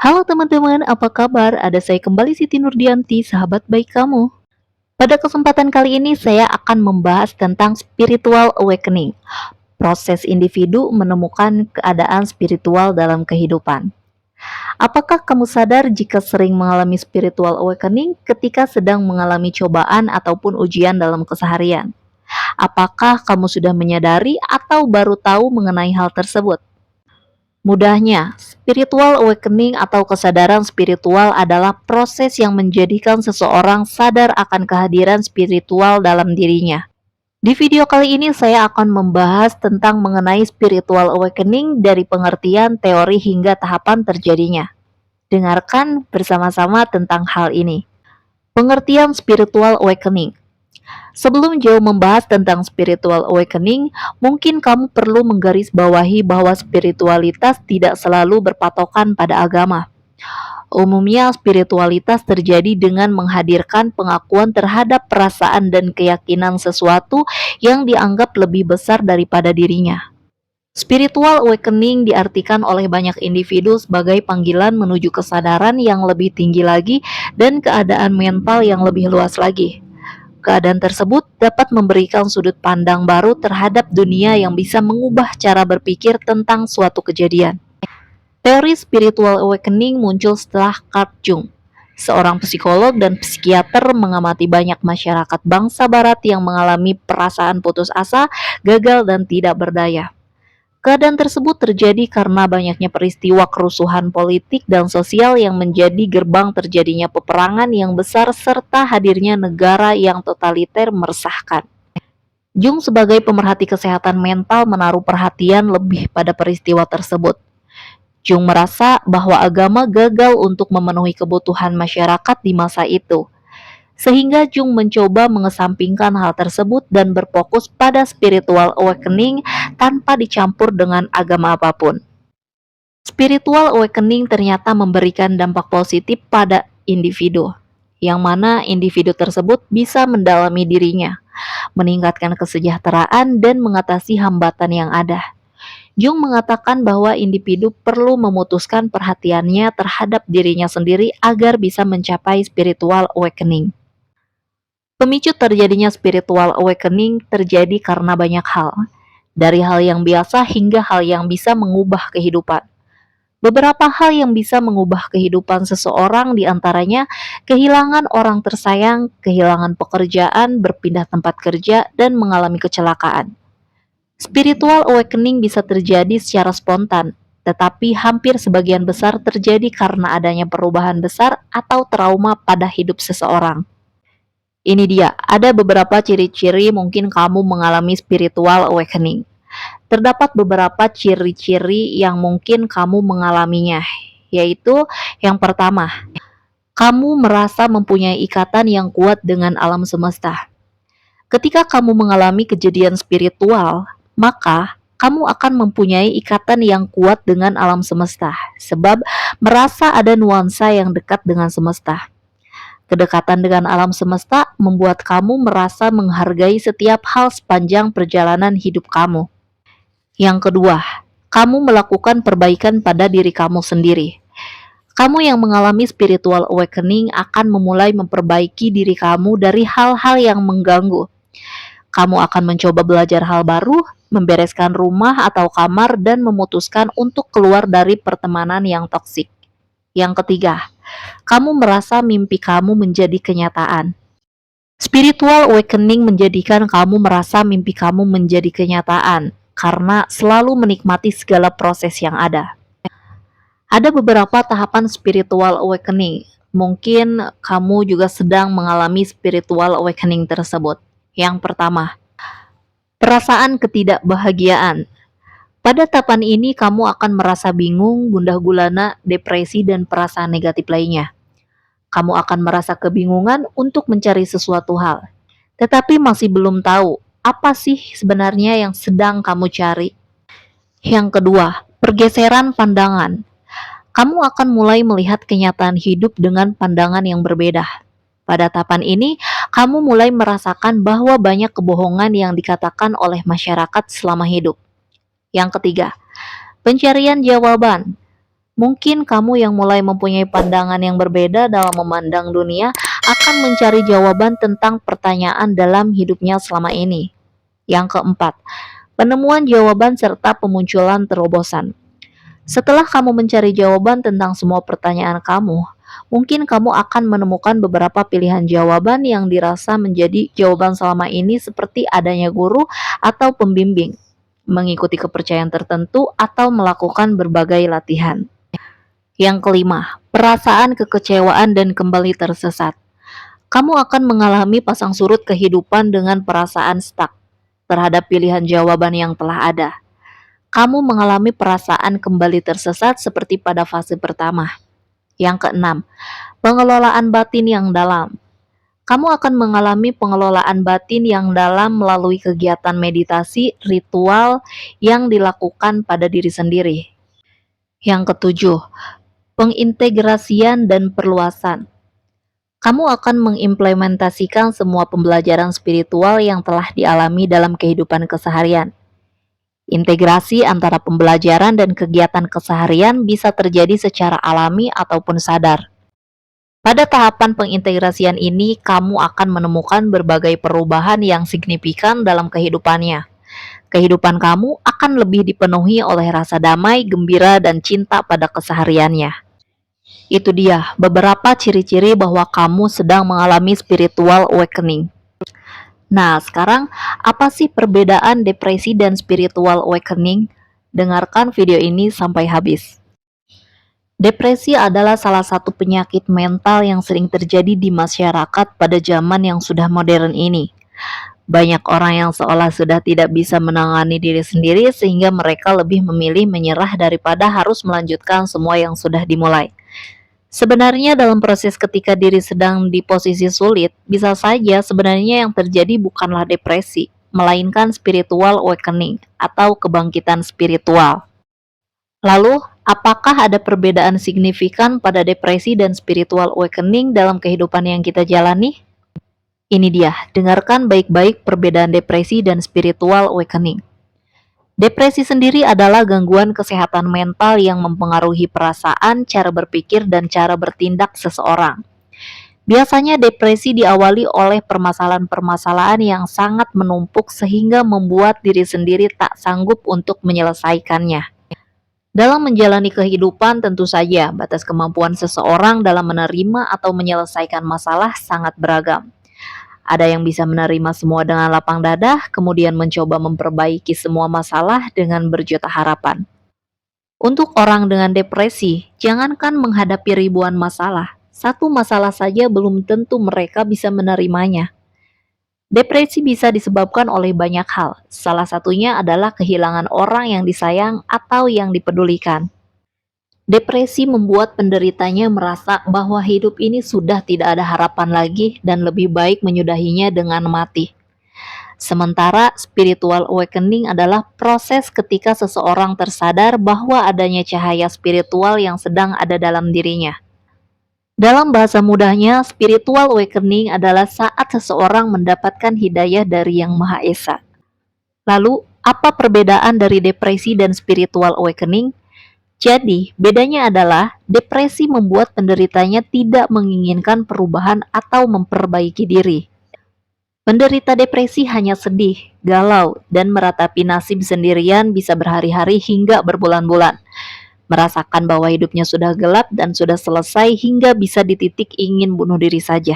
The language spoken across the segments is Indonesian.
Halo teman-teman, apa kabar? Ada saya kembali Siti Nurdianti, sahabat baik kamu. Pada kesempatan kali ini saya akan membahas tentang spiritual awakening, proses individu menemukan keadaan spiritual dalam kehidupan. Apakah kamu sadar jika sering mengalami spiritual awakening ketika sedang mengalami cobaan ataupun ujian dalam keseharian? Apakah kamu sudah menyadari atau baru tahu mengenai hal tersebut? Mudahnya, spiritual awakening atau kesadaran spiritual adalah proses yang menjadikan seseorang sadar akan kehadiran spiritual dalam dirinya. Di video kali ini saya akan membahas tentang mengenai spiritual awakening dari pengertian, teori hingga tahapan terjadinya. Dengarkan bersama-sama tentang hal ini. Pengertian spiritual awakening. Sebelum jauh membahas tentang spiritual awakening, mungkin kamu perlu menggarisbawahi bahwa spiritualitas tidak selalu berpatokan pada agama. Umumnya, spiritualitas terjadi dengan menghadirkan pengakuan terhadap perasaan dan keyakinan sesuatu yang dianggap lebih besar daripada dirinya. Spiritual awakening diartikan oleh banyak individu sebagai panggilan menuju kesadaran yang lebih tinggi lagi dan keadaan mental yang lebih luas lagi. Keadaan tersebut dapat memberikan sudut pandang baru terhadap dunia yang bisa mengubah cara berpikir tentang suatu kejadian. Teori spiritual awakening muncul setelah Carl Jung, seorang psikolog dan psikiater mengamati banyak masyarakat bangsa barat yang mengalami perasaan putus asa, gagal, dan tidak berdaya. Keadaan tersebut terjadi karena banyaknya peristiwa kerusuhan politik dan sosial yang menjadi gerbang terjadinya peperangan yang besar serta hadirnya negara yang totaliter meresahkan. Jung sebagai pemerhati kesehatan mental menaruh perhatian lebih pada peristiwa tersebut. Jung merasa bahwa agama gagal untuk memenuhi kebutuhan masyarakat di masa itu, sehingga Jung mencoba mengesampingkan hal tersebut dan berfokus pada spiritual awakening tanpa dicampur dengan agama apapun. Spiritual awakening ternyata memberikan dampak positif pada individu, yang mana individu tersebut bisa mendalami dirinya, meningkatkan kesejahteraan dan mengatasi hambatan yang ada. Jung mengatakan bahwa individu perlu memutuskan perhatiannya terhadap dirinya sendiri agar bisa mencapai spiritual awakening. Pemicu terjadinya spiritual awakening terjadi karena banyak hal, dari hal yang biasa hingga hal yang bisa mengubah kehidupan. Beberapa hal yang bisa mengubah kehidupan seseorang diantaranya kehilangan orang tersayang, kehilangan pekerjaan, berpindah tempat kerja, dan mengalami kecelakaan. Spiritual awakening bisa terjadi secara spontan, tetapi hampir sebagian besar terjadi karena adanya perubahan besar atau trauma pada hidup seseorang. Ini dia, ada beberapa ciri-ciri mungkin kamu mengalami spiritual awakening. Terdapat beberapa ciri-ciri yang mungkin kamu mengalaminya, yaitu yang pertama, kamu merasa mempunyai ikatan yang kuat dengan alam semesta. Ketika kamu mengalami kejadian spiritual, maka kamu akan mempunyai ikatan yang kuat dengan alam semesta, sebab merasa ada nuansa yang dekat dengan semesta. Kedekatan dengan alam semesta membuat kamu merasa menghargai setiap hal sepanjang perjalanan hidup kamu. Yang kedua, kamu melakukan perbaikan pada diri kamu sendiri. Kamu yang mengalami spiritual awakening akan memulai memperbaiki diri kamu dari hal-hal yang mengganggu. Kamu akan mencoba belajar hal baru, membereskan rumah atau kamar, dan memutuskan untuk keluar dari pertemanan yang toksik. Yang ketiga, kamu merasa mimpi kamu menjadi kenyataan. Spiritual awakening menjadikan kamu merasa mimpi kamu menjadi kenyataan, karena selalu menikmati segala proses yang ada. Ada beberapa tahapan spiritual awakening. Mungkin kamu juga sedang mengalami spiritual awakening tersebut. Yang pertama, perasaan ketidakbahagiaan. Pada tahapan ini kamu akan merasa bingung, gundah gulana, depresi, dan perasaan negatif lainnya. Kamu akan merasa kebingungan untuk mencari sesuatu hal, tetapi masih belum tahu apa sih sebenarnya yang sedang kamu cari. Yang kedua, pergeseran pandangan. Kamu akan mulai melihat kenyataan hidup dengan pandangan yang berbeda. Pada tahapan ini, kamu mulai merasakan bahwa banyak kebohongan yang dikatakan oleh masyarakat selama hidup. Yang ketiga, pencarian jawaban. Mungkin kamu yang mulai mempunyai pandangan yang berbeda dalam memandang dunia akan mencari jawaban tentang pertanyaan dalam hidupnya selama ini. Yang keempat, penemuan jawaban serta pemunculan terobosan. Setelah kamu mencari jawaban tentang semua pertanyaan kamu, mungkin kamu akan menemukan beberapa pilihan jawaban yang dirasa menjadi jawaban selama ini, seperti adanya guru atau pembimbing, mengikuti kepercayaan tertentu, atau melakukan berbagai latihan. Yang kelima, perasaan kekecewaan dan kembali tersesat. Kamu akan mengalami pasang surut kehidupan dengan perasaan stuck terhadap pilihan jawaban yang telah ada. Kamu mengalami perasaan kembali tersesat seperti pada fase pertama. Yang keenam, pengelolaan batin yang dalam. Kamu akan mengalami pengelolaan batin yang dalam melalui kegiatan meditasi, ritual yang dilakukan pada diri sendiri. Yang ketujuh, pengintegrasian dan perluasan. Kamu akan mengimplementasikan semua pembelajaran spiritual yang telah dialami dalam kehidupan keseharian. Integrasi antara pembelajaran dan kegiatan keseharian bisa terjadi secara alami ataupun sadar. Pada tahapan pengintegrasian ini, kamu akan menemukan berbagai perubahan yang signifikan dalam kehidupannya. Kehidupan kamu akan lebih dipenuhi oleh rasa damai, gembira, dan cinta pada kesehariannya. Itu dia beberapa ciri-ciri bahwa kamu sedang mengalami spiritual awakening. Nah, sekarang apa sih perbedaan depresi dan spiritual awakening? Dengarkan video ini sampai habis. Depresi adalah salah satu penyakit mental yang sering terjadi di masyarakat pada zaman yang sudah modern ini. Banyak orang yang seolah sudah tidak bisa menangani diri sendiri sehingga mereka lebih memilih menyerah daripada harus melanjutkan semua yang sudah dimulai. Sebenarnya dalam proses ketika diri sedang di posisi sulit, bisa saja sebenarnya yang terjadi bukanlah depresi, melainkan spiritual awakening atau kebangkitan spiritual. Lalu, apakah ada perbedaan signifikan pada depresi dan spiritual awakening dalam kehidupan yang kita jalani? Ini dia, dengarkan baik-baik perbedaan depresi dan spiritual awakening. Depresi sendiri adalah gangguan kesehatan mental yang mempengaruhi perasaan, cara berpikir, dan cara bertindak seseorang. Biasanya depresi diawali oleh permasalahan-permasalahan yang sangat menumpuk sehingga membuat diri sendiri tak sanggup untuk menyelesaikannya. Dalam menjalani kehidupan, tentu saja batas kemampuan seseorang dalam menerima atau menyelesaikan masalah sangat beragam. Ada yang bisa menerima semua dengan lapang dada, kemudian mencoba memperbaiki semua masalah dengan berjuta harapan. Untuk orang dengan depresi, jangankan menghadapi ribuan masalah, satu masalah saja belum tentu mereka bisa menerimanya. Depresi bisa disebabkan oleh banyak hal, salah satunya adalah kehilangan orang yang disayang atau yang dipedulikan. Depresi membuat penderitanya merasa bahwa hidup ini sudah tidak ada harapan lagi dan lebih baik menyudahinya dengan mati. Sementara spiritual awakening adalah proses ketika seseorang tersadar bahwa adanya cahaya spiritual yang sedang ada dalam dirinya. Dalam bahasa mudahnya, spiritual awakening adalah saat seseorang mendapatkan hidayah dari Yang Maha Esa. Lalu, apa perbedaan dari depresi dan spiritual awakening? Jadi, bedanya adalah depresi membuat penderitanya tidak menginginkan perubahan atau memperbaiki diri. Penderita depresi hanya sedih, galau, dan meratapi nasib sendirian bisa berhari-hari hingga berbulan-bulan. Merasakan bahwa hidupnya sudah gelap dan sudah selesai hingga bisa di titik ingin bunuh diri saja.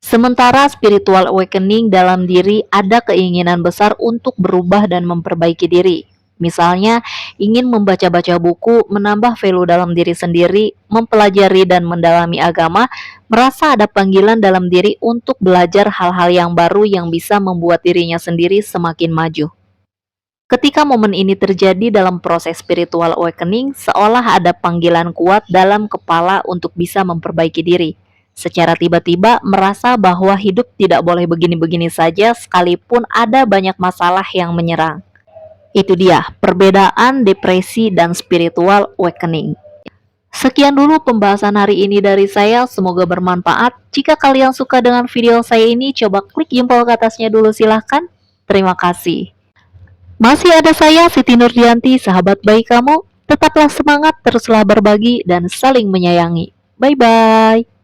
Sementara spiritual awakening dalam diri ada keinginan besar untuk berubah dan memperbaiki diri. Misalnya, ingin membaca-baca buku, menambah value dalam diri sendiri, mempelajari dan mendalami agama, merasa ada panggilan dalam diri untuk belajar hal-hal yang baru yang bisa membuat dirinya sendiri semakin maju. Ketika momen ini terjadi dalam proses spiritual awakening, seolah ada panggilan kuat dalam kepala untuk bisa memperbaiki diri. Secara tiba-tiba merasa bahwa hidup tidak boleh begini-begini saja sekalipun ada banyak masalah yang menyerang. Itu dia perbedaan depresi dan spiritual awakening. Sekian dulu pembahasan hari ini dari saya, semoga bermanfaat. Jika kalian suka dengan video saya ini, coba klik jempol ke atasnya dulu silahkan. Terima kasih. Masih ada saya, Siti Nurdianti, sahabat baik kamu. Tetaplah semangat, teruslah berbagi, dan saling menyayangi. Bye-bye.